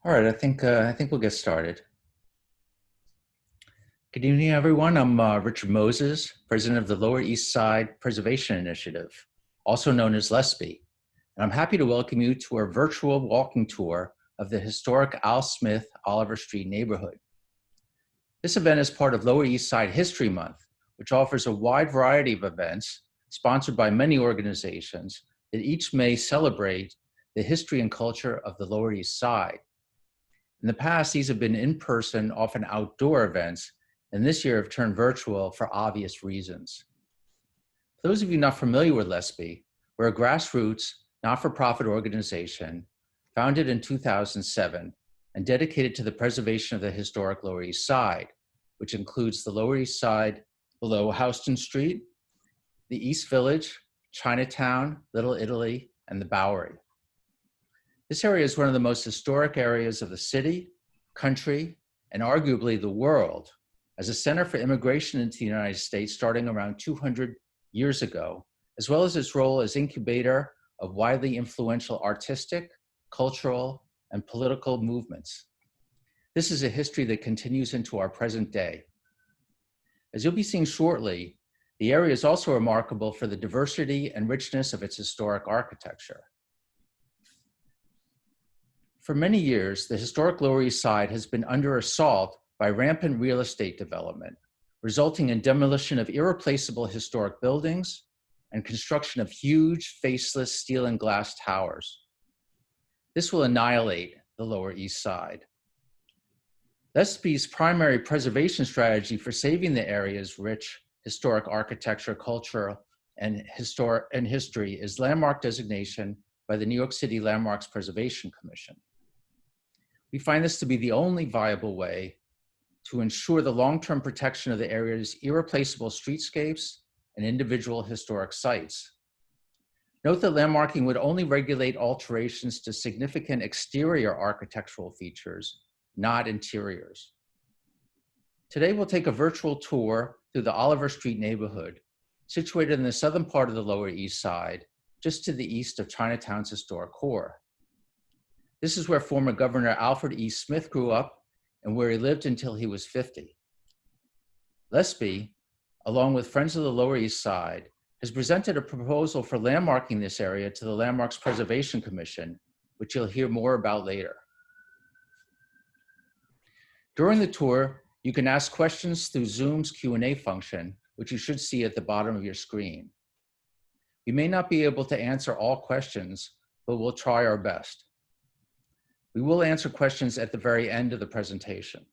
All right, I think we'll get started. Good evening, everyone. I'm Richard Moses, president of the Lower East Side Preservation Initiative, also known as LESPI, and I'm happy to welcome you to our virtual walking tour of the historic Al Smith Oliver Street neighborhood. This event is part of Lower East Side History Month, which offers a wide variety of events sponsored by many organizations that each may celebrate the history and culture of the Lower East Side. In the past, these have been in-person, often outdoor events, and this year have turned virtual for obvious reasons. For those of you not familiar with LESPI, we're a grassroots, not-for-profit organization founded in 2007 and dedicated to the preservation of the historic Lower East Side, which includes the Lower East Side below Houston Street, the East Village, Chinatown, Little Italy, and the Bowery. This area is one of the most historic areas of the city, country, and arguably the world as a center for immigration into the United States starting around 200 years ago, as well as its role as incubator of widely influential artistic, cultural, and political movements. This is a history that continues into our present day. As you'll be seeing shortly, the area is also remarkable for the diversity and richness of its historic architecture. For many years, the historic Lower East Side has been under assault by rampant real estate development, resulting in demolition of irreplaceable historic buildings and construction of huge, faceless steel and glass towers. This will annihilate the Lower East Side. LESPI's primary preservation strategy for saving the area's rich historic architecture, culture, and history is landmark designation by the New York City Landmarks Preservation Commission. We find this to be the only viable way to ensure the long-term protection of the area's irreplaceable streetscapes and individual historic sites. Note that landmarking would only regulate alterations to significant exterior architectural features, not interiors. Today, we'll take a virtual tour through the Oliver Street neighborhood, situated in the southern part of the Lower East Side, just to the east of Chinatown's historic core. This is where former Governor Alfred E. Smith grew up and where he lived until he was 50. LESPI, along with Friends of the Lower East Side, has presented a proposal for landmarking this area to the Landmarks Preservation Commission, which you'll hear more about later. During the tour, you can ask questions through Zoom's Q&A function, which you should see at the bottom of your screen. We may not be able to answer all questions, but we'll try our best. We will answer questions at the very end of the presentation.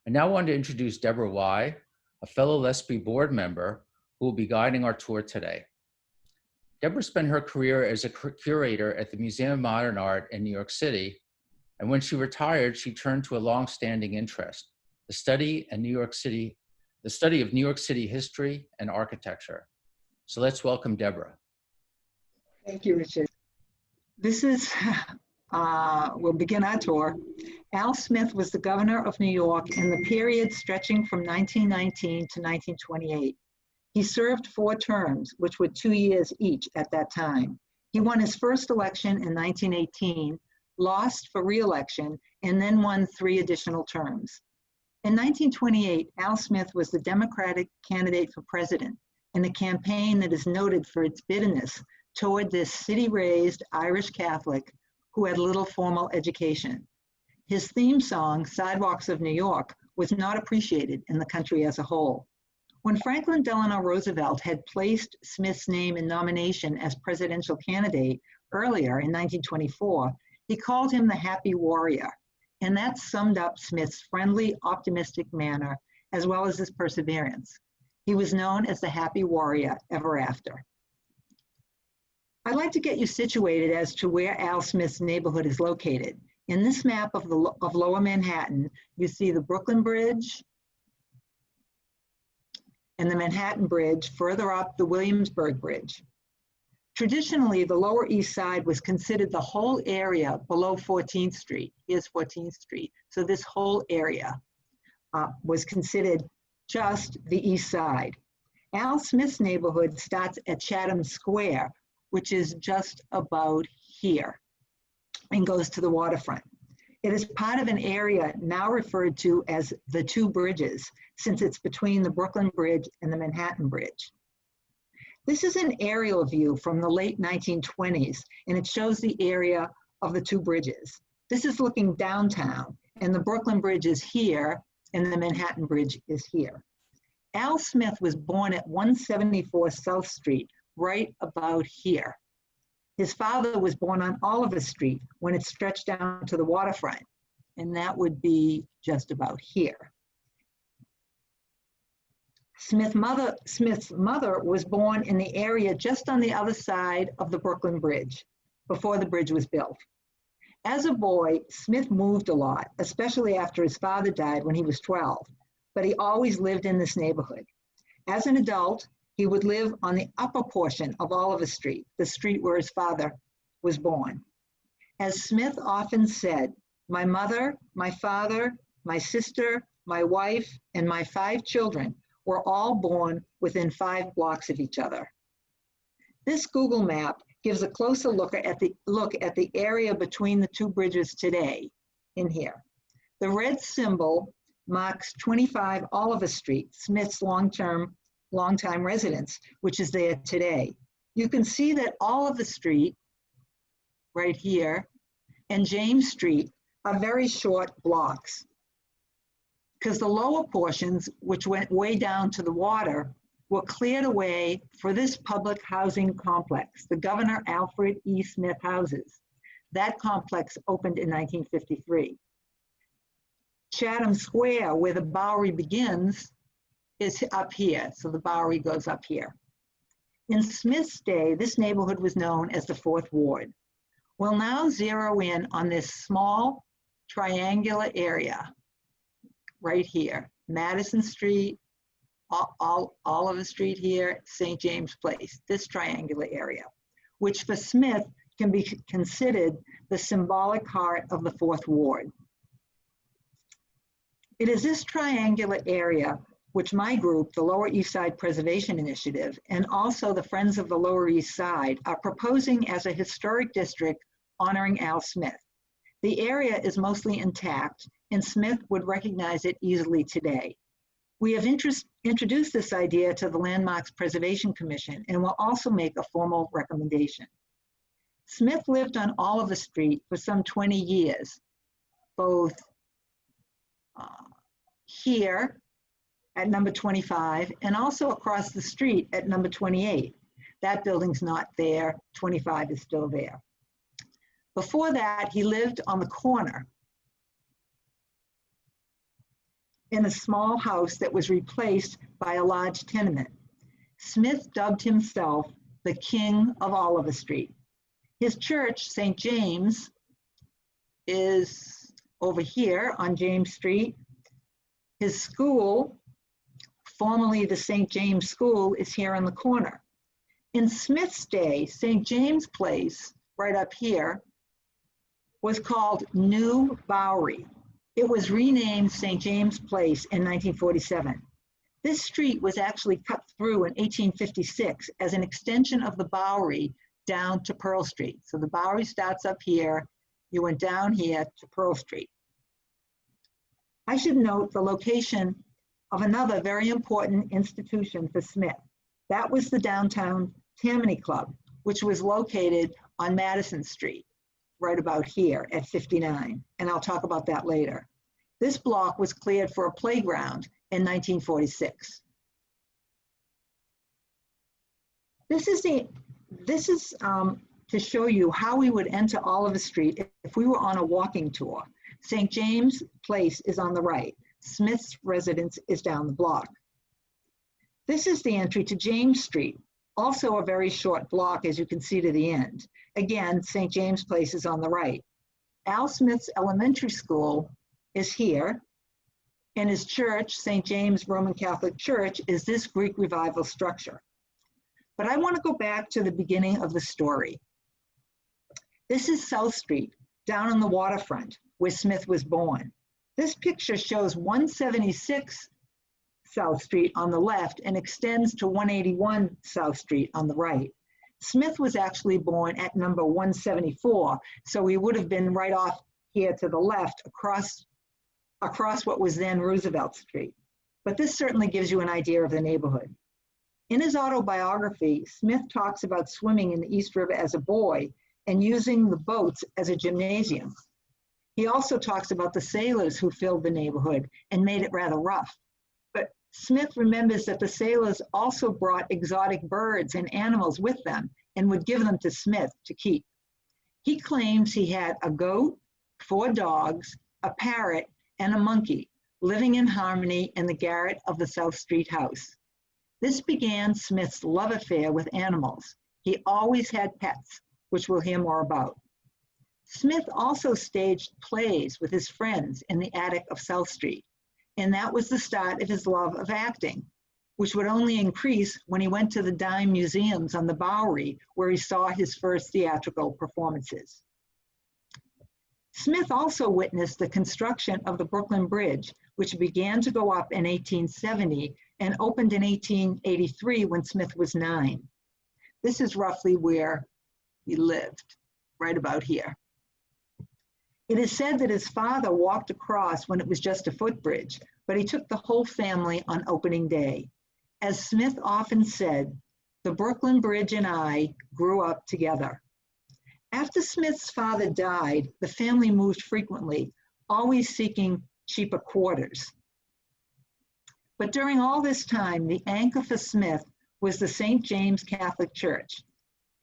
I now want to introduce Deborah Wye, a fellow LESPI board member who will be guiding our tour today. Deborah spent her career as a curator at the Museum of Modern Art in New York City, and when she retired, she turned to a long-standing interest, the study of New York City history and architecture. So let's welcome Deborah. Thank you, Richard. This is we'll begin our tour. Al Smith was the governor of New York in the period stretching from 1919 to 1928. He served 4 terms, which were 2 years each at that time. He won his first election in 1918, lost for re-election, and then won 3 additional terms. In 1928, Al Smith was the Democratic candidate for president in a campaign that is noted for its bitterness toward this city-raised Irish Catholic who had little formal education. His theme song, Sidewalks of New York, was not appreciated in the country as a whole. When Franklin Delano Roosevelt had placed Smith's name in nomination as presidential candidate earlier in 1924, he called him the Happy Warrior, and that summed up Smith's friendly, optimistic manner, as well as his perseverance. He was known as the Happy Warrior ever after. I'd like to get you situated as to where Al Smith's neighborhood is located. In this map of Lower Manhattan, you see the Brooklyn Bridge and the Manhattan Bridge, further up the Williamsburg Bridge. Traditionally, the Lower East Side was considered the whole area below 14th Street. Here's 14th Street. So this whole area was considered just the East Side. Al Smith's neighborhood starts at Chatham Square, which is just about here. and goes to the waterfront. It is part of an area now referred to as the Two Bridges, since it's between the Brooklyn Bridge and the Manhattan Bridge. This is an aerial view from the late 1920s, and it shows the area of the two bridges. This is looking downtown, and the Brooklyn Bridge is here, and the Manhattan Bridge is here. Al Smith was born at 174 South Street, right about here. His father was born on Oliver Street when it stretched down to the waterfront, and that would be just about here. Smith's mother was born in the area just on the other side of the Brooklyn Bridge, before the bridge was built. As a boy, Smith moved a lot, especially after his father died when he was 12, but he always lived in this neighborhood. As an adult, he would live on the upper portion of Oliver Street, the street where his father was born. As Smith often said, my mother, my father, my sister, my wife, and my 5 children were all born within 5 blocks of each other. This Google map gives a closer look at the area between the two bridges today in here. The red symbol marks 25 Oliver Street, Smith's longtime residence, which is there today. You can see that Oliver Street, right here, and James Street are very short blocks, because the lower portions, which went way down to the water, were cleared away for this public housing complex, the Governor Alfred E. Smith houses. That complex opened in 1953. Chatham Square, where the Bowery begins, is up here, so the Bowery goes up here. In Smith's day, this neighborhood was known as the 4th Ward. We'll now zero in on this small triangular area right here. Madison Street, Oliver Street here, St. James Place, this triangular area, which for Smith can be considered the symbolic heart of the 4th Ward. It is this triangular area which my group, the Lower East Side Preservation Initiative, and also the Friends of the Lower East Side are proposing as a historic district honoring Al Smith. The area is mostly intact, and Smith would recognize it easily today. We have introduced this idea to the Landmarks Preservation Commission and will also make a formal recommendation. Smith lived on Oliver Street for some 20 years, both here at number 25 and also across the street at number 28. That building's not there, 25 is still there. Before that, he lived on the corner in a small house that was replaced by a large tenement. Smith dubbed himself the King of Oliver Street. His church, St. James, is over here on James Street. His school, formerly the St. James School, is here in the corner. In Smith's day, St. James Place, right up here, was called New Bowery. It was renamed St. James Place in 1947. This street was actually cut through in 1856 as an extension of the Bowery down to Pearl Street. So the Bowery starts up here, you went down here to Pearl Street. I should note the location of another very important institution for Smith. That was the Downtown Tammany Club, which was located on Madison Street, right about here at 59, and I'll talk about that later. This block was cleared for a playground in 1946. This is to show you how we would enter Oliver Street if we were on a walking tour. St. James Place is on the right. Smith's residence is down the block. This is the entry to James Street, also a very short block as you can see to the end. Again, St. James Place is on the right. Al Smith's elementary school is here, and his church, St. James Roman Catholic Church, is this Greek Revival structure. But I want to go back to the beginning of the story. This is South Street, down on the waterfront, where Smith was born. This picture shows 176 South Street on the left and extends to 181 South Street on the right. Smith was actually born at number 174, so he would have been right off here to the left across what was then Roosevelt Street. But this certainly gives you an idea of the neighborhood. In his autobiography, Smith talks about swimming in the East River as a boy and using the boats as a gymnasium. He also talks about the sailors who filled the neighborhood and made it rather rough. But Smith remembers that the sailors also brought exotic birds and animals with them and would give them to Smith to keep. He claims he had a goat, 4 dogs, a parrot, and a monkey living in harmony in the garret of the South Street house. This began Smith's love affair with animals. He always had pets, which we'll hear more about. Smith also staged plays with his friends in the attic of South Street, and that was the start of his love of acting, which would only increase when he went to the dime museums on the Bowery, where he saw his first theatrical performances. Smith also witnessed the construction of the Brooklyn Bridge, which began to go up in 1870 and opened in 1883 when Smith was 9. This is roughly where he lived, right about here. It is said that his father walked across when it was just a footbridge, but he took the whole family on opening day. As Smith often said, the Brooklyn Bridge and I grew up together. After Smith's father died, the family moved frequently, always seeking cheaper quarters. But during all this time, the anchor for Smith was the St. James Catholic Church.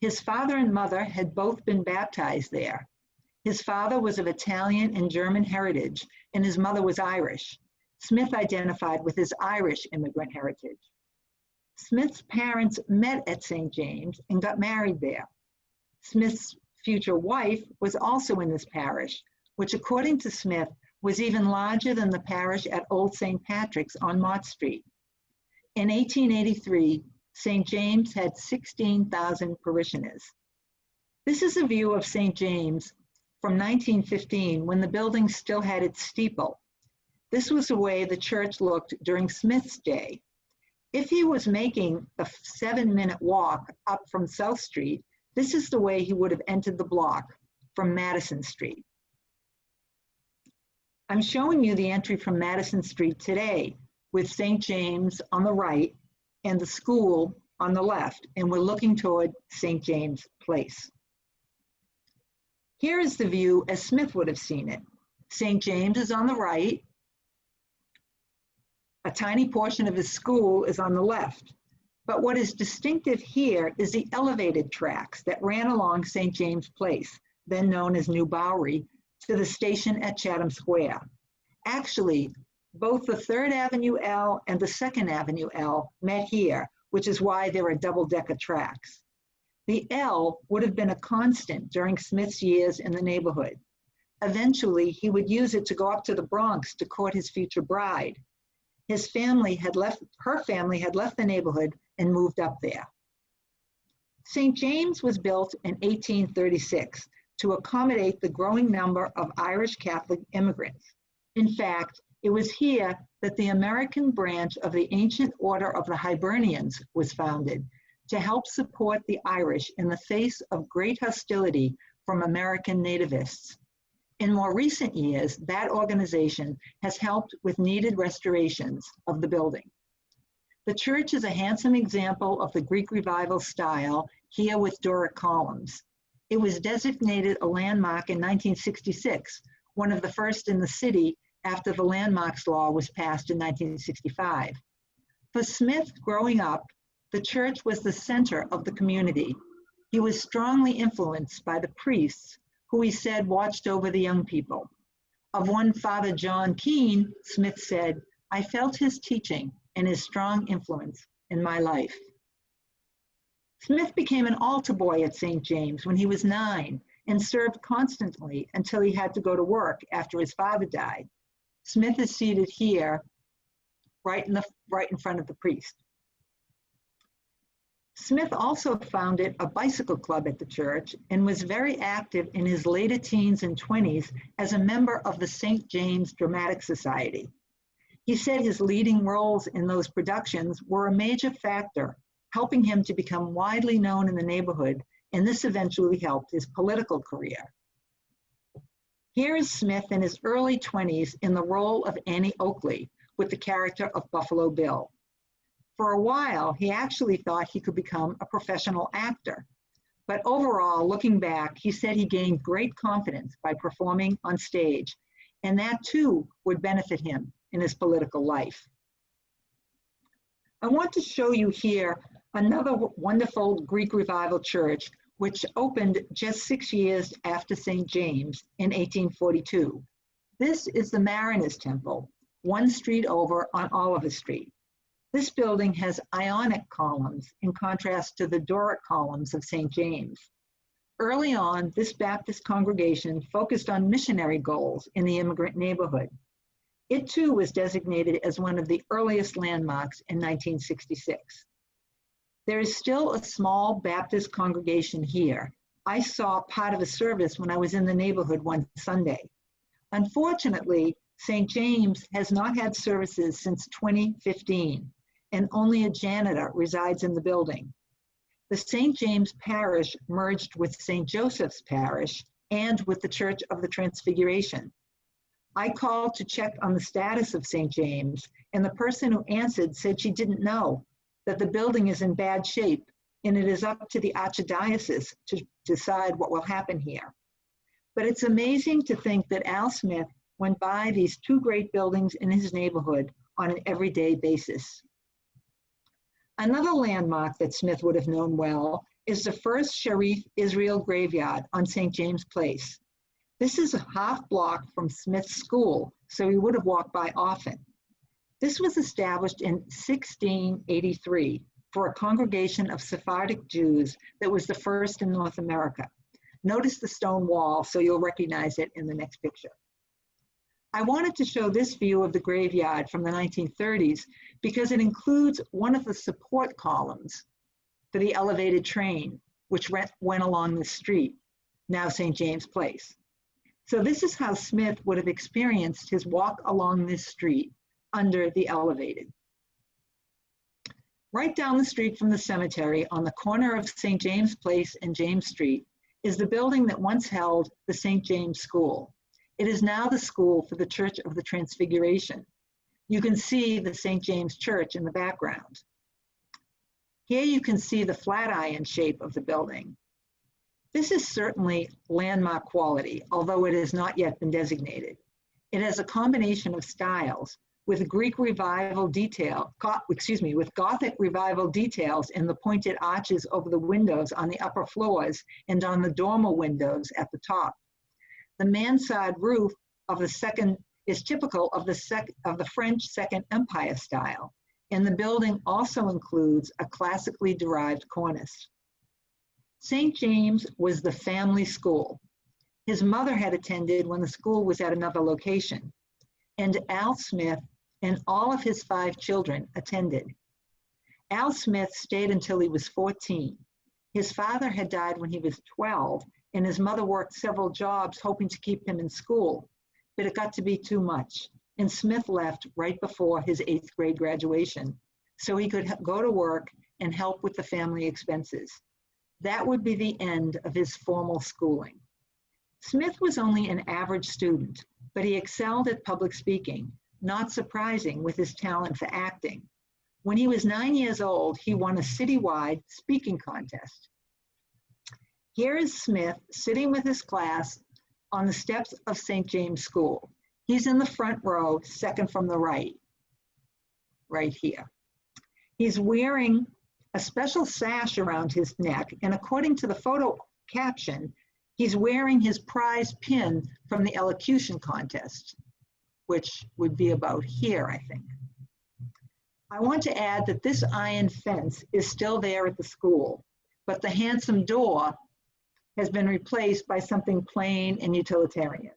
His father and mother had both been baptized there. His father was of Italian and German heritage, and his mother was Irish. Smith identified with his Irish immigrant heritage. Smith's parents met at St. James and got married there. Smith's future wife was also in this parish, which according to Smith was even larger than the parish at Old St. Patrick's on Mott Street. In 1883, St. James had 16,000 parishioners. This is a view of St. James from 1915 when the building still had its steeple. This was the way the church looked during Smith's day. If he was making a 7-minute walk up from South Street, this is the way he would have entered the block from Madison Street. I'm showing you the entry from Madison Street today with St. James on the right and the school on the left, and we're looking toward St. James Place. Here is the view as Smith would have seen it. St. James is on the right. A tiny portion of his school is on the left. But what is distinctive here is the elevated tracks that ran along St. James Place, then known as New Bowery, to the station at Chatham Square. Actually, both the 3rd Avenue L and the 2nd Avenue L met here, which is why there are double-decker tracks. The L would have been a constant during Smith's years in the neighborhood. Eventually, he would use it to go up to the Bronx to court his future bride. Her family had left the neighborhood and moved up there. St. James was built in 1836 to accommodate the growing number of Irish Catholic immigrants. In fact, it was here that the American branch of the ancient order of the Hibernians was founded to help support the Irish in the face of great hostility from American nativists. In more recent years, that organization has helped with needed restorations of the building. The church is a handsome example of the Greek Revival style, here with Doric columns. It was designated a landmark in 1966, one of the first in the city after the landmarks law was passed in 1965. For Smith, growing up, the church was the center of the community. He was strongly influenced by the priests, who he said watched over the young people. Of one Father John Keene, Smith said, "I felt his teaching and his strong influence in my life." Smith became an altar boy at St. James when he was 9 and served constantly until he had to go to work after his father died. Smith is seated here, right in front of the priest. Smith also founded a bicycle club at the church and was very active in his later teens and 20s as a member of the St. James Dramatic Society. He said his leading roles in those productions were a major factor helping him to become widely known in the neighborhood, and this eventually helped his political career. Here is Smith in his early 20s in the role of Annie Oakley with the character of Buffalo Bill. For a while, he actually thought he could become a professional actor. But overall, looking back, he said he gained great confidence by performing on stage, and that too would benefit him in his political life. I want to show you here another wonderful Greek Revival church which opened just 6 years after St. James in 1842. This is the Mariners Temple, one street over on Oliver Street. This building has Ionic columns in contrast to the Doric columns of St. James. Early on, this Baptist congregation focused on missionary goals in the immigrant neighborhood. It too was designated as one of the earliest landmarks in 1966. There is still a small Baptist congregation here. I saw part of a service when I was in the neighborhood one Sunday. Unfortunately, St. James has not had services since 2015, and only a janitor resides in the building. The St. James Parish merged with St. Joseph's Parish and with the Church of the Transfiguration. I called to check on the status of St. James, and the person who answered said she didn't know, that the building is in bad shape, and it is up to the Archdiocese to decide what will happen here. But it's amazing to think that Al Smith went by these two great buildings in his neighborhood on an everyday basis. Another landmark that Smith would have known well is the first Sherif Israel graveyard on St. James Place. This is a half block from Smith's school, so he would have walked by often. This was established in 1683 for a congregation of Sephardic Jews that was the first in North America. Notice the stone wall, so you'll recognize it in the next picture. I wanted to show this view of the graveyard from the 1930s because it includes one of the support columns for the elevated train, which went along the street, now St. James Place. So this is how Smith would have experienced his walk along this street under the elevated. Right down the street from the cemetery on the corner of St. James Place and James Street is the building that once held the St. James School. It is now the school for the Church of the Transfiguration. You can see the St. James Church in the background. Here you can see the flatiron shape of the building. This is certainly landmark quality, although it has not yet been designated. It has a combination of styles with Greek Revival detail, with Gothic Revival details in the pointed arches over the windows on the upper floors and on the dormer windows at the top. The mansard roof of the second is typical of the French Second Empire style, and the building also includes a classically derived cornice. St. James was the family school. His mother had attended when the school was at another location, and Al Smith and all of his 5 children attended. Al Smith stayed until he was 14. His father had died when he was 12, and his mother worked several jobs hoping to keep him in school, but it got to be too much, and Smith left right before his 8th grade graduation, so he could go to work and help with the family expenses. That would be the end of his formal schooling. Smith was only an average student, but he excelled at public speaking, not surprising with his talent for acting. When he was 9 years old, he won a citywide speaking contest. Here is Smith sitting with his class on the steps of St. James School. He's in the front row, second from the right here. He's wearing a special sash around his neck, and according to the photo caption, he's wearing his prize pin from the elocution contest, which would be about here, I think. I want to add that this iron fence is still there at the school, but the handsome door has been replaced by something plain and utilitarian.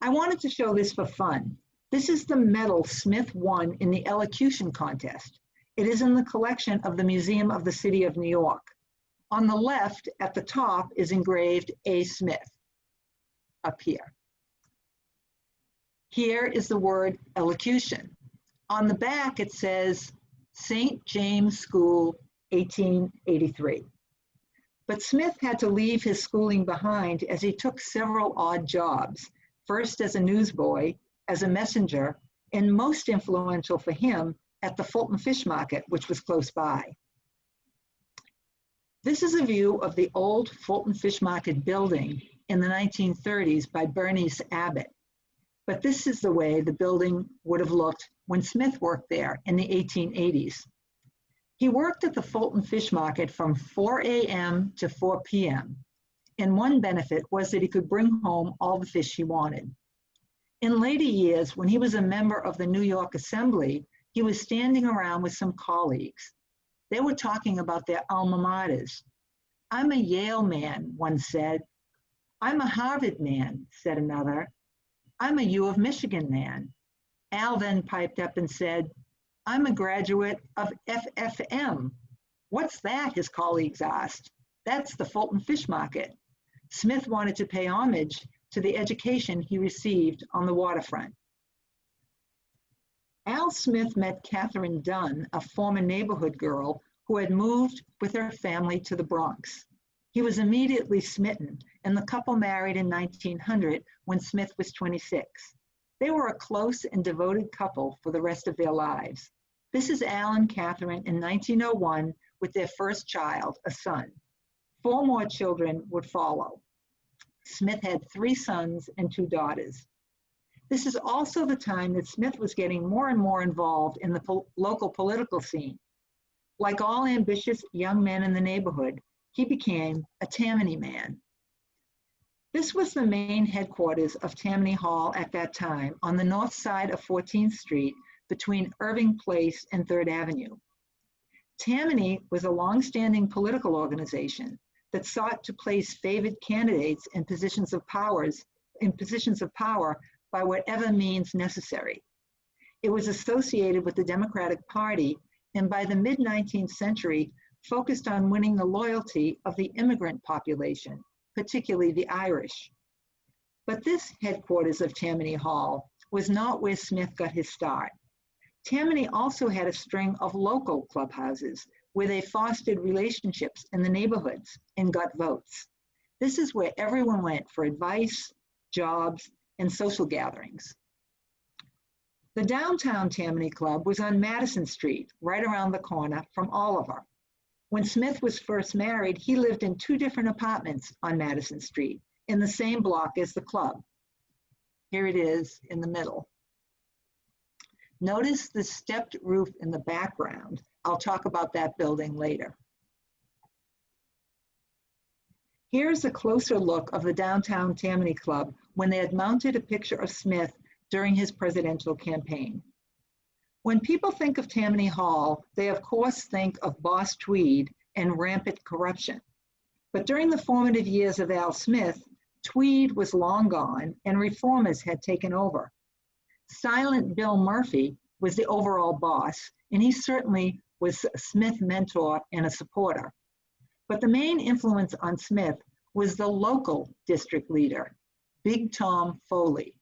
I wanted to show this for fun. This is the medal Smith won in the elocution contest. It is in the collection of the Museum of the City of New York. On the left, at the top, is engraved A. Smith, up here. Here is the word elocution. On the back, it says St. James School, 1883. But Smith had to leave his schooling behind as he took several odd jobs, first as a newsboy, as a messenger, and most influential for him, at the Fulton Fish Market, which was close by. This is a view of the old Fulton Fish Market building in the 1930s by Bernice Abbott. But this is the way the building would have looked when Smith worked there in the 1880s. He worked at the Fulton Fish Market from 4 a.m. to 4 p.m. And one benefit was that he could bring home all the fish he wanted. In later years, when he was a member of the New York Assembly, he was standing around with some colleagues. They were talking about their alma maters. "I'm a Yale man," one said. "I'm a Harvard man," said another. "I'm a U of Michigan man." Al then piped up and said, "I'm a graduate of FFM." "What's that?" his colleagues asked. "That's the Fulton Fish Market." Smith wanted to pay homage to the education he received on the waterfront. Al Smith met Catherine Dunn, a former neighborhood girl who had moved with her family to the Bronx. He was immediately smitten, and the couple married in 1900 when Smith was 26. They were a close and devoted couple for the rest of their lives. This is Al and Catherine in 1901 with their first child, a son. 4 more children would follow. Smith had 3 sons and 2 daughters. This is also the time that Smith was getting more and more involved in the local political scene. Like all ambitious young men in the neighborhood, he became a Tammany man. This was the main headquarters of Tammany Hall at that time on the north side of 14th Street between Irving Place and 3rd Avenue. Tammany was a longstanding political organization that sought to place favored candidates in positions of power by whatever means necessary. It was associated with the Democratic Party, and by the mid-19th century, focused on winning the loyalty of the immigrant population, particularly the Irish. But this headquarters of Tammany Hall was not where Smith got his start. Tammany also had a string of local clubhouses where they fostered relationships in the neighborhoods and got votes. This is where everyone went for advice, jobs, and social gatherings. The Downtown Tammany Club was on Madison Street, right around the corner from Oliver. When Smith was first married, he lived in 2 different apartments on Madison Street in the same block as the club. Here it is in the middle. Notice the stepped roof in the background. I'll talk about that building later. Here's a closer look of the Downtown Tammany Club when they had mounted a picture of Smith during his presidential campaign. When people think of Tammany Hall, they of course think of Boss Tweed and rampant corruption. But during the formative years of Al Smith, Tweed was long gone and reformers had taken over. Silent Bill Murphy was the overall boss, and he certainly was a Smith mentor and a supporter. But the main influence on Smith was the local district leader, Big Tom Foley.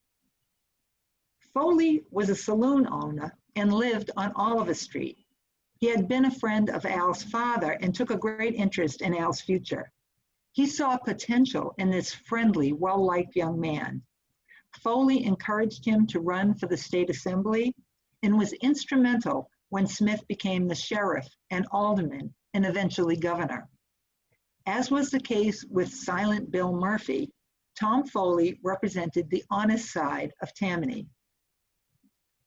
Foley was a saloon owner and lived on Oliver Street. He had been a friend of Al's father and took a great interest in Al's future. He saw potential in this friendly, well-liked young man. Foley encouraged him to run for the state assembly and was instrumental when Smith became the sheriff and alderman and eventually governor. As was the case with Silent Bill Murphy, Tom Foley represented the honest side of Tammany.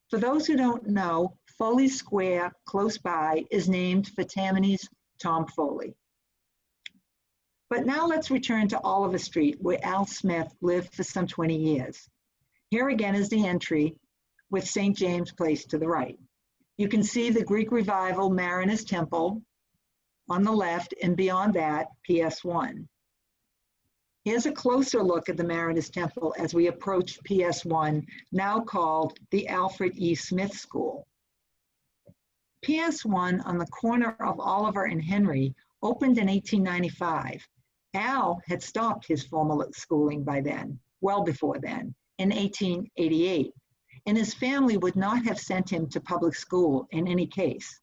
For those who don't know, Foley Square, close by, is named for Tammany's Tom Foley. But now let's return to Oliver Street, where Al Smith lived for some 20 years. Here again is the entry with St. James Place to the right. You can see the Greek Revival Mariners Temple on the left, and beyond that, PS1. Here's a closer look at the Mariners Temple as we approach PS1, now called the Alfred E. Smith School. PS1 on the corner of Oliver and Henry opened in 1895. Al had stopped his formal schooling by then, well before then, in 1888, and his family would not have sent him to public school in any case.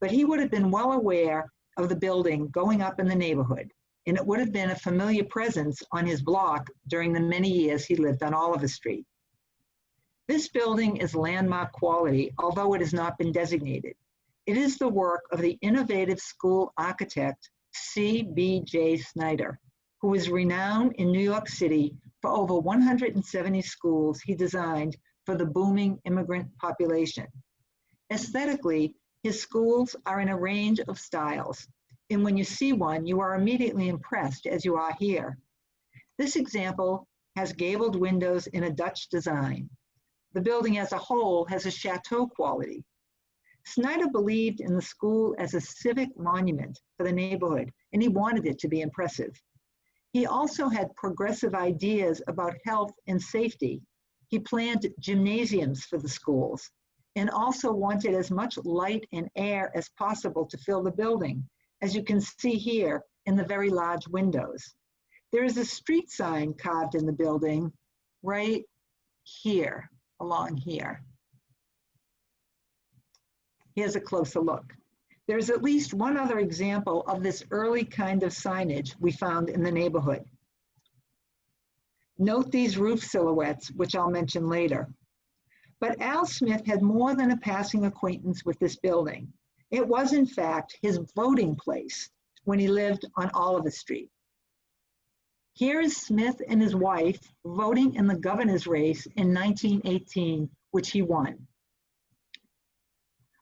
but he would have been well aware of the building going up in the neighborhood, and it would have been a familiar presence on his block during the many years he lived on Oliver Street. This building is landmark quality, although it has not been designated. It is the work of the innovative school architect, C.B.J. Snyder, who is renowned in New York City for over 170 schools he designed for the booming immigrant population. Aesthetically, his schools are in a range of styles, and when you see one, you are immediately impressed, as you are here. This example has gabled windows in a Dutch design. The building as a whole has a chateau quality. Snyder believed in the school as a civic monument for the neighborhood, and he wanted it to be impressive. He also had progressive ideas about health and safety. He planned gymnasiums for the schools and also wanted as much light and air as possible to fill the building, as you can see here in the very large windows. There is a street sign carved in the building right here, along here. Here's a closer look. There's at least one other example of this early kind of signage we found in the neighborhood. Note these roof silhouettes, which I'll mention later. But Al Smith had more than a passing acquaintance with this building. It was, in fact, his voting place when he lived on Oliver Street. Here is Smith and his wife voting in the governor's race in 1918, which he won.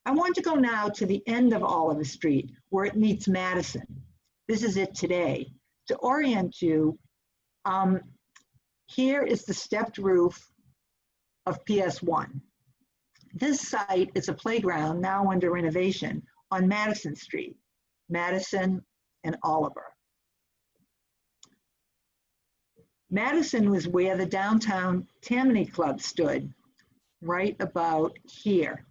I want to go now to the end of Oliver Street, where it meets Madison. This is it today. To orient you, here is the stepped roof of PS1. This site is a playground now under renovation on Madison Street, Madison and Oliver. Madison was where the Downtown Tammany Club stood, right about here.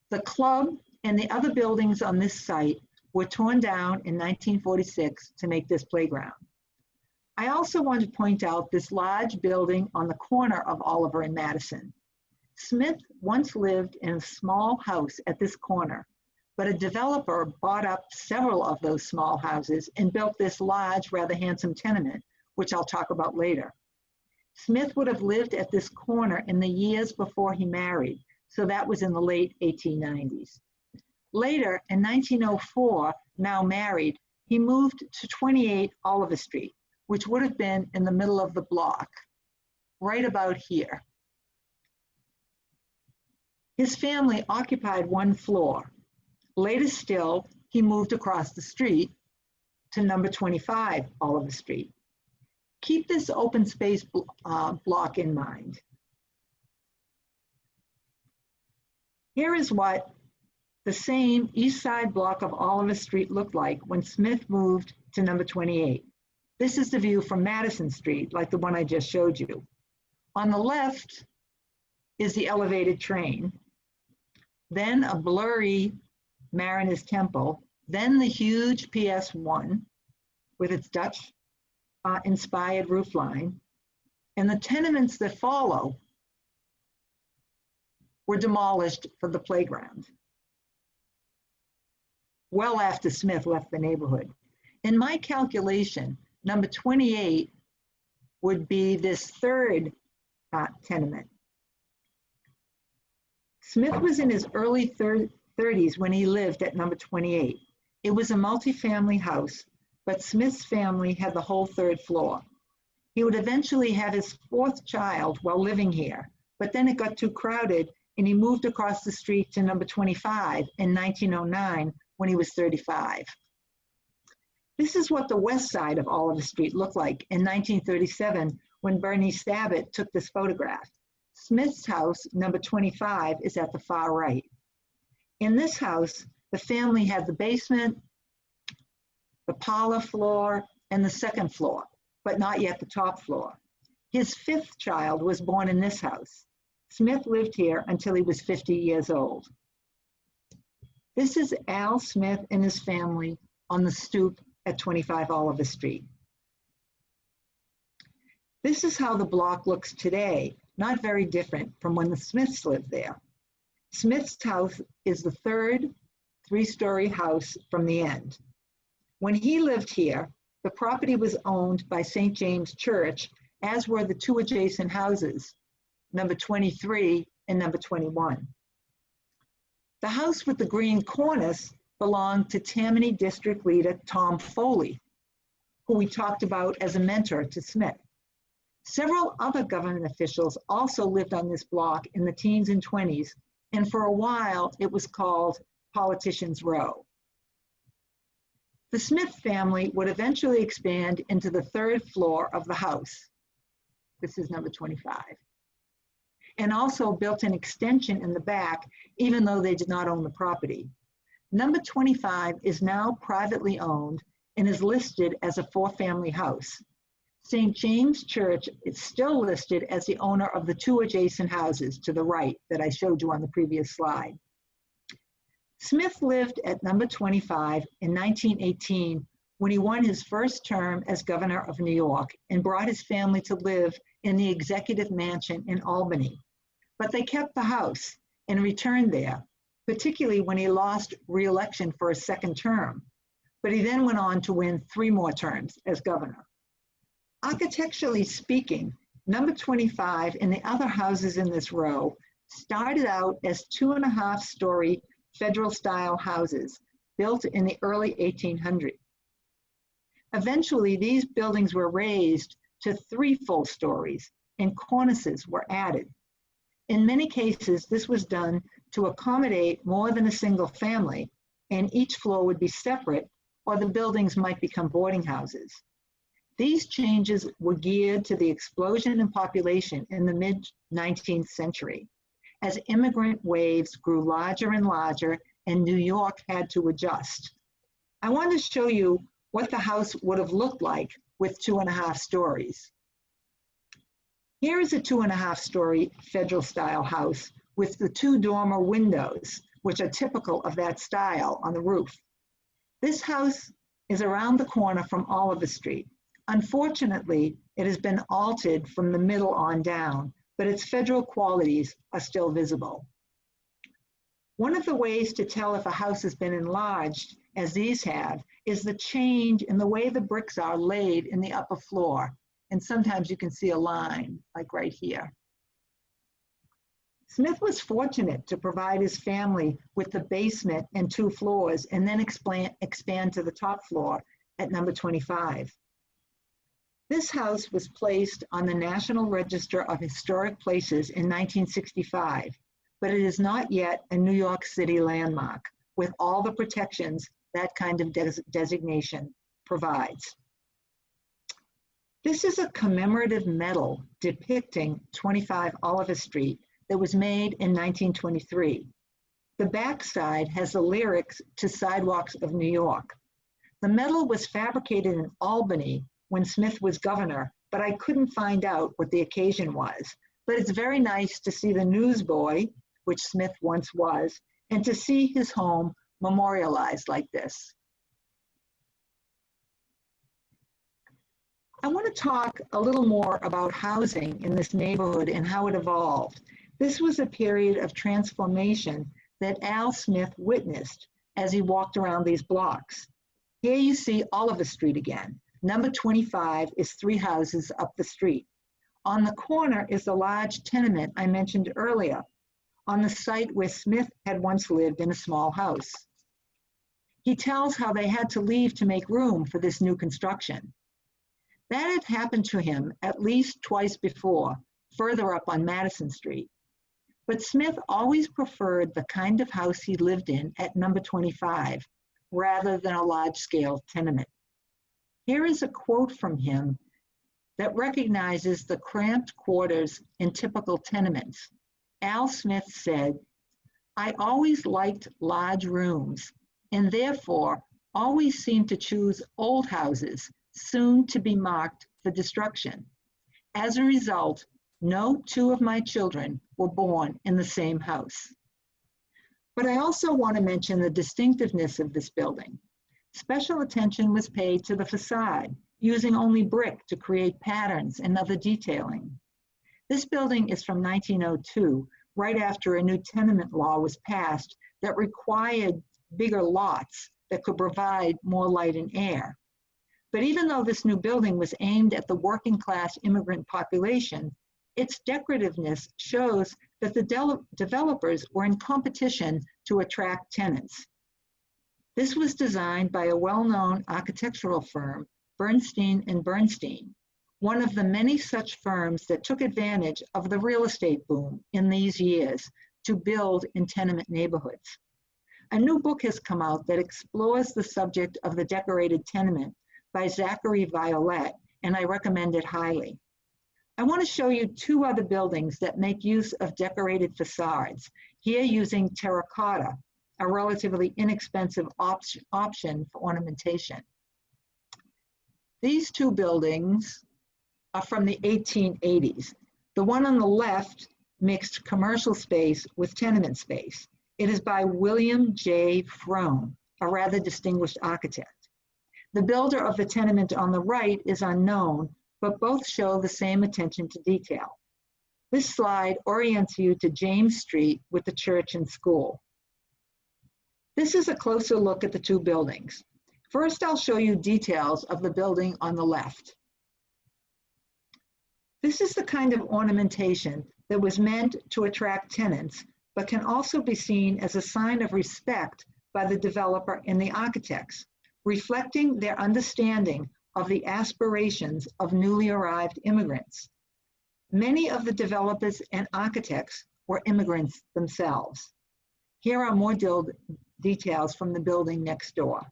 The club and the other buildings on this site were torn down in 1946 to make this playground. I also want to point out this large building on the corner of Oliver and Madison. Smith once lived in a small house at this corner, but a developer bought up several of those small houses and built this large, rather handsome tenement, which I'll talk about later. Smith would have lived at this corner in the years before he married, so that was in the late 1890s. Later, in 1904, now married, he moved to 28 Oliver Street, which would have been in the middle of the block, right about here. His family occupied one floor. Later still, he moved across the street to number 25 Oliver Street. Keep this open space block in mind. Here is what the same east side block of Oliver Street looked like when Smith moved to number 28. This is the view from Madison Street, like the one I just showed you. On the left is the elevated train, then a blurry Mariners Temple, then the huge PS1 with its Dutch inspired roofline, and the tenements that follow were demolished for the playground, well after Smith left the neighborhood. In my calculation, number 28 would be this third tenement. Smith was in his early 30s when he lived at number 28. It was a multifamily house, but Smith's family had the whole third floor. He would eventually have his fourth child while living here, but then it got too crowded and he moved across the street to number 25 in 1909 when he was 35. This is what the west side of Oliver Street looked like in 1937 when Bernie Sabat took this photograph. Smith's house, number 25, is at the far right. In this house, the family had the basement, the parlor floor, and the second floor, but not yet the top floor. His fifth child was born in this house. Smith lived here until he was 50 years old. This is Al Smith and his family on the stoop at 25 Oliver Street. This is how the block looks today, not very different from when the Smiths lived there. Smith's house is the third three-story house from the end. When he lived here, the property was owned by St. James Church, as were the two adjacent houses, number 23 and number 21. The house with the green cornice belonged to Tammany District Leader Tom Foley, who we talked about as a mentor to Smith. Several other government officials also lived on this block in the teens and 20s, and for a while it was called Politicians Row. The Smith family would eventually expand into the third floor of the house. This is number 25. And also built an extension in the back, even though they did not own the property. Number 25 is now privately owned and is listed as a four-family house. St. James Church is still listed as the owner of the two adjacent houses to the right that I showed you on the previous slide. Smith lived at number 25 in 1918 when he won his first term as governor of New York and brought his family to live in the executive mansion in Albany. But they kept the house and returned there, particularly when he lost re-election for a second term. But he then went on to win 3 more terms as governor. Architecturally speaking, number 25 and the other houses in this row started out as 2.5-story federal-style houses built in the early 1800s. Eventually, these buildings were raised to 3 full stories and cornices were added. In many cases, this was done to accommodate more than a single family, and each floor would be separate, or the buildings might become boarding houses. These changes were geared to the explosion in population in the mid-19th century, as immigrant waves grew larger and larger and New York had to adjust. I want to show you what the house would have looked like with 2.5 stories. Here is a 2.5-story federal-style house with the 2 dormer windows, which are typical of that style on the roof. This house is around the corner from Oliver Street. Unfortunately, it has been altered from the middle on down, but its federal qualities are still visible. One of the ways to tell if a house has been enlarged, as these have, is the change in the way the bricks are laid in the upper floor. And sometimes you can see a line, like right here. Smith was fortunate to provide his family with the basement and 2 floors and then expand to the top floor at number 25. This house was placed on the National Register of Historic Places in 1965, but it is not yet a New York City landmark with all the protections that kind of designation provides. This is a commemorative medal depicting 25 Oliver Street that was made in 1923. The backside has the lyrics to Sidewalks of New York. The medal was fabricated in Albany when Smith was governor, but I couldn't find out what the occasion was. But it's very nice to see the newsboy, which Smith once was, and to see his home memorialized like this. I want to talk a little more about housing in this neighborhood and how it evolved. This was a period of transformation that Al Smith witnessed as he walked around these blocks. Here you see Oliver Street again. Number 25 is 3 houses up the street. On the corner is the large tenement I mentioned earlier, on the site where Smith had once lived in a small house. He tells how they had to leave to make room for this new construction. That had happened to him at least twice before, further up on Madison Street. But Smith always preferred the kind of house he lived in at number 25, rather than a large-scale tenement. Here is a quote from him that recognizes the cramped quarters in typical tenements. Al Smith said, "I always liked large rooms, and therefore always seemed to choose old houses soon to be marked for destruction. As a result, no 2 of my children were born in the same house." But I also want to mention the distinctiveness of this building. Special attention was paid to the facade, using only brick to create patterns and other detailing. This building is from 1902, right after a new tenement law was passed that required bigger lots that could provide more light and air. But even though this new building was aimed at the working class immigrant population, its decorativeness shows that the developers were in competition to attract tenants. This was designed by a well-known architectural firm, Bernstein and Bernstein, one of the many such firms that took advantage of the real estate boom in these years to build in tenement neighborhoods. A new book has come out that explores the subject of the decorated tenement by Zachary Violet, and I recommend it highly. I want to show you two other buildings that make use of decorated facades, here using terracotta, a relatively inexpensive option for ornamentation. These two buildings are from the 1880s. The one on the left mixed commercial space with tenement space. It is by William J. Frome, a rather distinguished architect. The builder of the tenement on the right is unknown, but both show the same attention to detail. This slide orients you to James Street with the church and school. This is a closer look at the two buildings. First, I'll show you details of the building on the left. This is the kind of ornamentation that was meant to attract tenants, but can also be seen as a sign of respect by the developer and the architects, reflecting their understanding of the aspirations of newly arrived immigrants. Many of the developers and architects were immigrants themselves. Here are more details from the building next door.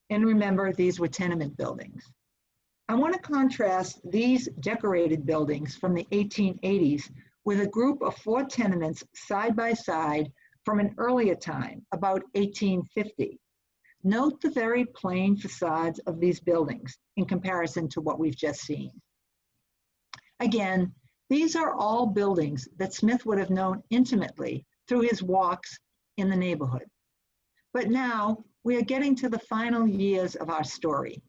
And remember, these were tenement buildings. I want to contrast these decorated buildings from the 1880s with a group of 4 tenements side by side from an earlier time, about 1850. Note the very plain facades of these buildings in comparison to what we've just seen. Again, these are all buildings that Smith would have known intimately through his walks in the neighborhood. But now we are getting to the final years of our story.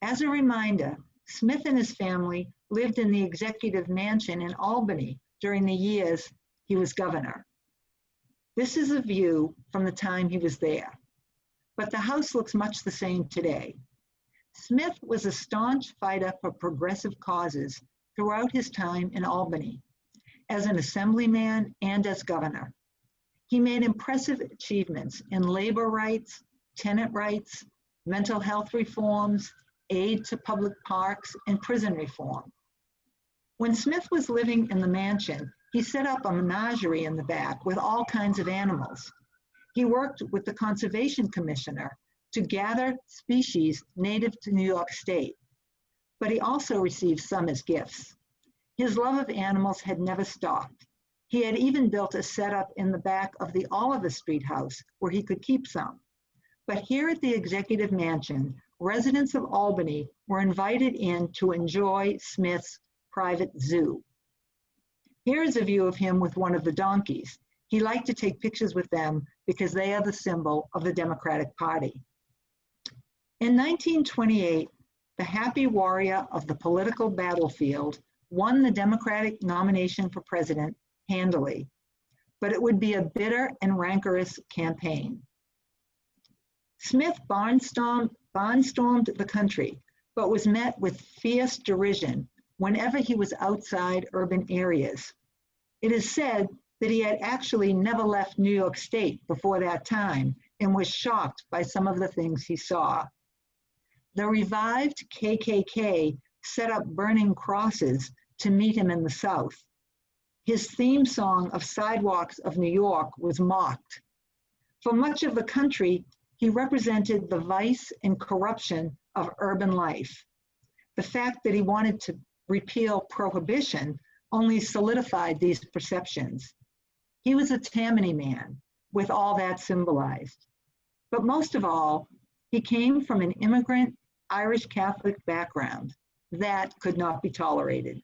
As a reminder, Smith and his family lived in the executive mansion in Albany during the years he was governor. This is a view from the time he was there, but the house looks much the same today. Smith was a staunch fighter for progressive causes throughout his time in Albany, as an assemblyman and as governor. He made impressive achievements in labor rights, tenant rights, mental health reforms, aid to public parks, and prison reform. When Smith was living in the mansion, he set up a menagerie in the back with all kinds of animals. He worked with the Conservation Commissioner to gather species native to New York State, but he also received some as gifts. His love of animals had never stopped. He had even built a setup in the back of the Oliver Street house where he could keep some. But here at the Executive Mansion, residents of Albany were invited in to enjoy Smith's private zoo. Here is a view of him with one of the donkeys. He liked to take pictures with them because they are the symbol of the Democratic Party. In 1928, the happy warrior of the political battlefield won the Democratic nomination for president handily, but it would be a bitter and rancorous campaign. Smith barnstormed the country, but was met with fierce derision whenever he was outside urban areas. It is said that he had actually never left New York State before that time and was shocked by some of the things he saw. The revived KKK set up burning crosses to meet him in the South. His theme song of Sidewalks of New York was mocked. For much of the country, he represented the vice and corruption of urban life. The fact that he wanted to repeal prohibition only solidified these perceptions. He was a Tammany man, with all that symbolized. But most of all, he came from an immigrant Irish Catholic background. That could not be tolerated.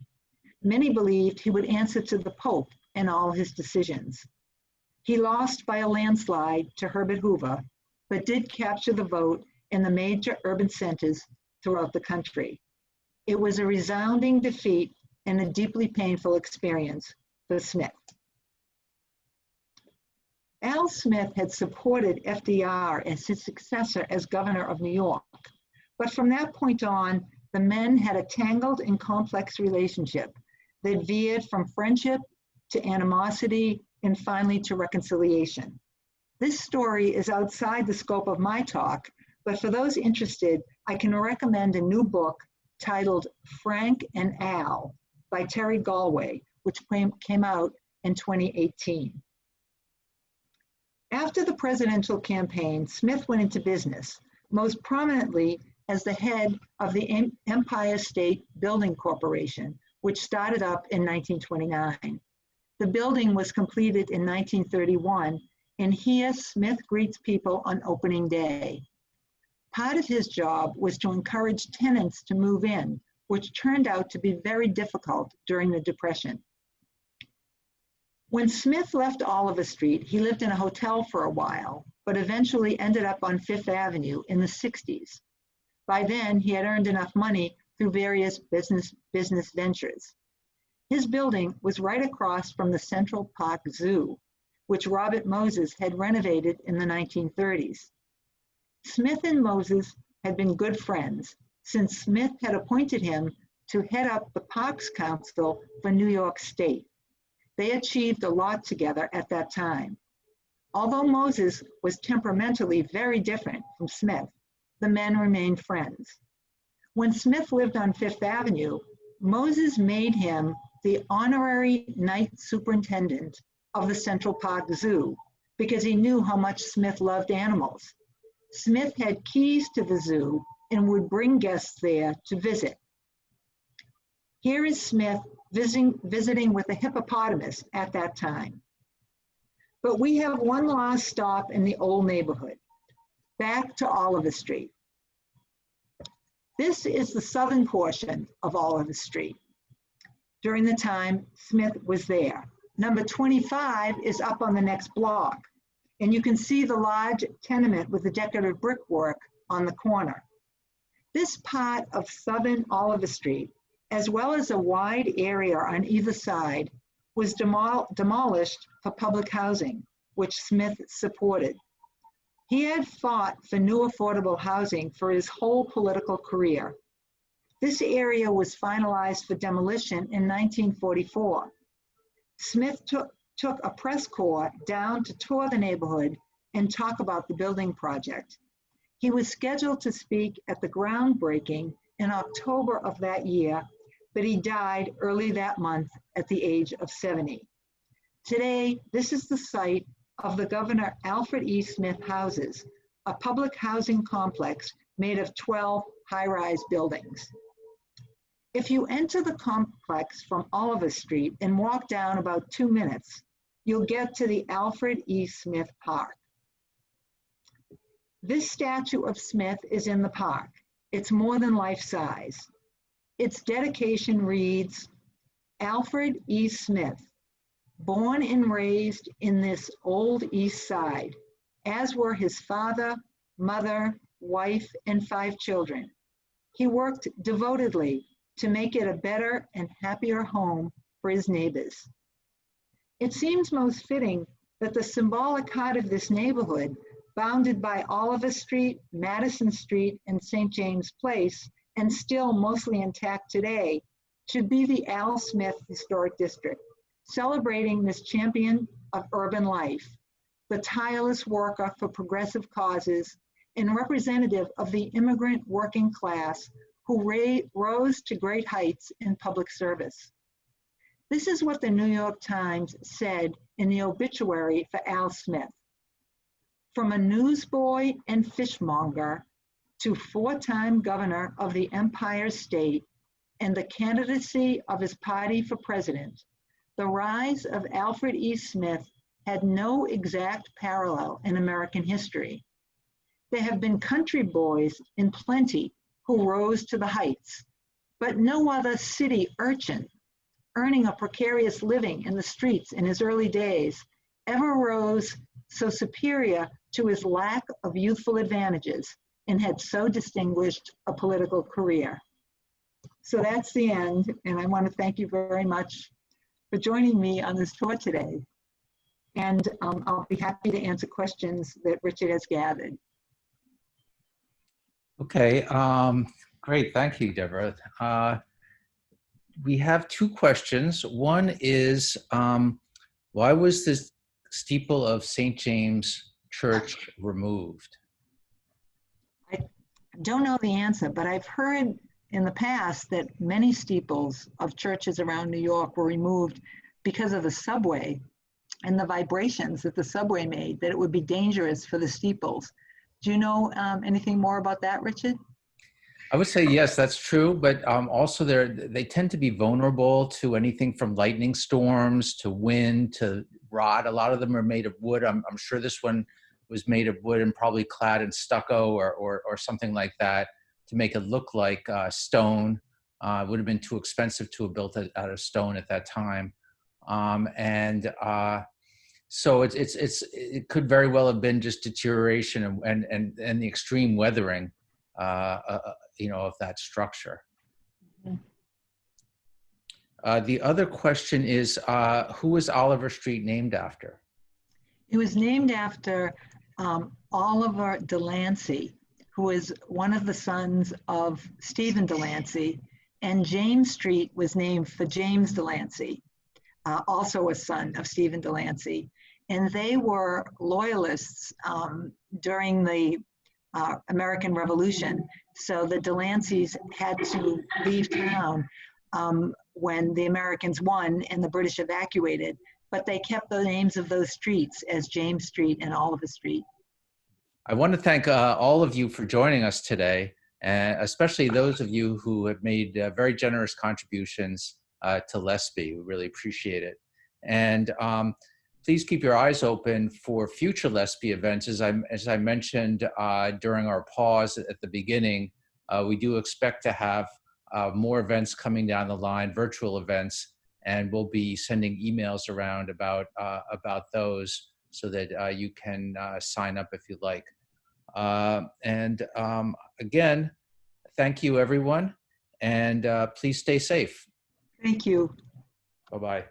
Many believed he would answer to the Pope in all his decisions. He lost by a landslide to Herbert Hoover, but did capture the vote in the major urban centers throughout the country. It was a resounding defeat and a deeply painful experience for Smith. Al Smith had supported FDR as his successor as governor of New York, but from that point on, the men had a tangled and complex relationship that veered from friendship to animosity and finally to reconciliation. This story is outside the scope of my talk, but for those interested, I can recommend a new book titled Frank and Al by Terry Galway, which came out in 2018. After the presidential campaign, Smith went into business, most prominently as the head of the Empire State Building Corporation, which started up in 1929. The building was completed in 1931, and here Smith greets people on opening day. Part of his job was to encourage tenants to move in, which turned out to be very difficult during the Depression. When Smith left Oliver Street, he lived in a hotel for a while, but eventually ended up on Fifth Avenue in the 60s. By then, he had earned enough money through various business ventures. His building was right across from the Central Park Zoo, which Robert Moses had renovated in the 1930s. Smith and Moses had been good friends since Smith had appointed him to head up the Parks Council for New York State. They achieved a lot together at that time. Although Moses was temperamentally very different from Smith, the men remained friends. When Smith lived on Fifth Avenue, Moses made him the honorary night superintendent of the Central Park Zoo because he knew how much Smith loved animals. Smith had keys to the zoo and would bring guests there to visit. Here is Smith visiting with a hippopotamus at that time. But we have one last stop in the old neighborhood, back to Oliver Street. This is the southern portion of Oliver Street. During the time Smith was there. Number 25 is up on the next block, and you can see the large tenement with the decorative brickwork on the corner. This part of southern Oliver Street, as well as a wide area on either side, was demolished for public housing, which Smith supported. He had fought for new affordable housing for his whole political career. This area was finalized for demolition in 1944. Smith took a press corps down to tour the neighborhood and talk about the building project. He was scheduled to speak at the groundbreaking in October of that year, but he died early that month at the age of 70. Today, this is the site of the Governor Alfred E. Smith houses, a public housing complex made of 12 high-rise buildings. If you enter the complex from Oliver Street and walk down about 2 minutes, you'll get to the Alfred E. Smith Park. This statue of Smith is in the park. It's more than life-size. Its dedication reads, Alfred E. Smith, born and raised in this old East Side, as were his father, mother, wife, and 5 children. He worked devotedly to make it a better and happier home for his neighbors. It seems most fitting that the symbolic heart of this neighborhood, bounded by Oliver Street, Madison Street, and St. James Place, and still mostly intact today, should be the Al Smith Historic District, celebrating this champion of urban life, the tireless worker for progressive causes, and representative of the immigrant working class who rose to great heights in public service. This is what the New York Times said in the obituary for Al Smith. From a newsboy and fishmonger to 4-time governor of the Empire State and the candidacy of his party for president, the rise of Alfred E. Smith had no exact parallel in American history. There have been country boys in plenty who rose to the heights, but no other city urchin earning a precarious living in the streets in his early days ever rose so superior to his lack of youthful advantages and had so distinguished a political career. So that's the end, and I want to thank you very much for joining me on this tour today. and I'll be happy to answer questions that Richard has gathered. Okay, great. Thank you, Deborah. We have two questions. One is, why was the steeple of St. James Church removed? I don't know the answer, but I've heard in the past that many steeples of churches around New York were removed because of the subway and the vibrations that the subway made, that it would be dangerous for the steeples. Do you know anything more about that, Richard? I would say yes, that's true, but also they tend to be vulnerable to anything from lightning storms to wind to rot. A lot of them are made of wood. I'm sure this one was made of wood and probably clad in stucco or something like that to make it look like stone. It would have been too expensive to have built it out of stone at that time, so it could very well have been just deterioration and the extreme weathering, of that structure. The other question is, who was Oliver Street named after? It was named after Oliver Delancey, who was one of the sons of Stephen Delancey, and James Street was named for James Delancey, also a son of Stephen Delancey. And they were loyalists during the American Revolution. So the Delanceys had to leave town when the Americans won and the British evacuated, but they kept the names of those streets as James Street and Oliver Street. I want to thank all of you for joining us today, especially those of you who have made very generous contributions to LESPI. We really appreciate it. And please keep your eyes open for future LESPI events. As I mentioned during our pause at the beginning, we do expect to have more events coming down the line, virtual events, and we'll be sending emails around about those so that you can sign up if you'd like. Again, thank you, everyone, and please stay safe. Thank you. Bye-bye.